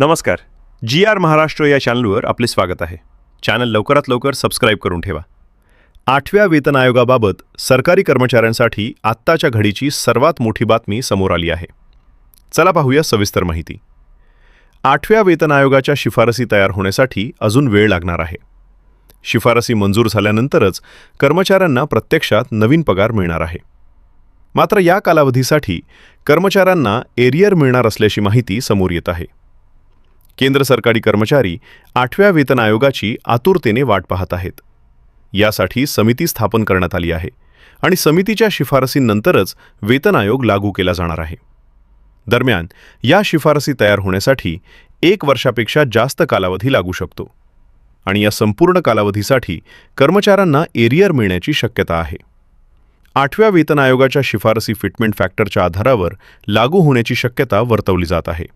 नमस्कार. GR महाराष्ट्र या चॅनलवर आपले स्वागत आहे. चॅनल लवकरात लवकर सबस्क्राईब करून ठेवा. 8व्या वेतन आयोगाबाबत सरकारी कर्मचाऱ्यांसाठी आत्ताच्या घडीची सर्वात मोठी बातमी समोर आली आहे. चला पाहूया सविस्तर माहिती. 8व्या वेतन आयोगाच्या शिफारसी तयार होण्यासाठी अजून वेळ लागणार आहे. शिफारसी मंजूर झाल्यानंतरच कर्मचाऱ्यांना प्रत्यक्षात नवीन पगार मिळणार आहे. मात्र या कालावधीसाठी कर्मचाऱ्यांना एरियर मिळणार असल्याची माहिती समोर येत आहे. केंद्र सरकारी कर्मचारी 8व्या वेतन आयोगाची आतुरतेने वाट पाहत आहेत. यासाठी समिती स्थापन करण्यात आली आहे आणि समितीच्या शिफारसींनंतरच वेतन आयोग लागू केला जाणार आहे. दरम्यान या शिफारसी तयार होण्यासाठी 1 वर्षापेक्षा जास्त कालावधी लागू शकतो आणि या संपूर्ण कालावधीसाठी कर्मचाऱ्यांना एरियर मिळण्याची शक्यता आहे. 8व्या वेतन आयोगाच्या शिफारसी फिटमेंट फॅक्टरच्या आधारावर लागू होण्याची शक्यता वर्तवली जात आहे.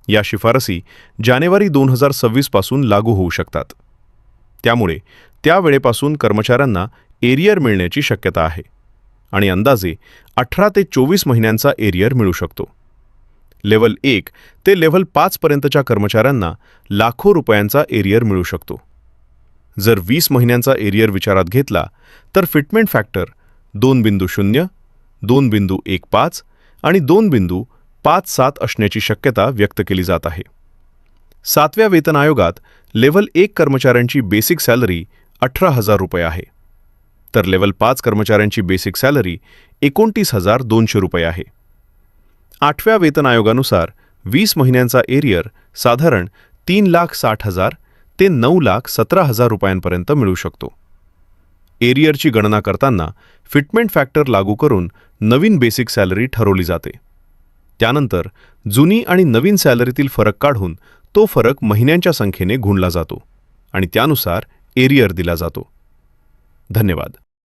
या शिफारसी जानेवारी 2026 पासून लागू होऊ शकतात. त्यामुळे त्यावेळेपासून कर्मचाऱ्यांना एरियर मिळण्याची शक्यता आहे आणि अंदाजे 18 ते 24 महिन्यांचा एरियर मिळू शकतो. लेव्हल 1 ते लेव्हल 5 पर्यंतच्या कर्मचाऱ्यांना लाखो रुपयांचा एरियर मिळू शकतो. जर 20 महिन्यांचा एरियर विचारात घेतला तर फिटमेंट फॅक्टर 2.0, 2.15 आणि 2.57 असण्याची शक्यता व्यक्त केली जात आहे. 7व्या वेतन आयोगात लेव्हल 1 कर्मचाऱ्यांची बेसिक सॅलरी 18,000 रुपये आहे, तर लेव्हल 5 कर्मचाऱ्यांची बेसिक सॅलरी 29,200 रुपये आहे. 8व्या वेतन आयोगानुसार 20 महिन्यांचा एरियर साधारण 3,60,000 ते 9,17,000 रुपयांपर्यंत मिळू शकतो. एरियरची गणना करताना फिटमेंट फॅक्टर लागू करून नवीन बेसिक सॅलरी ठरवली जाते. त्यानंतर जुनी आणि नवीन सॅलरीतील फरक काढून तो फरक महिन्यांच्या संख्येने गुणला जातो आणि त्यानुसार एरियर दिला जातो. धन्यवाद.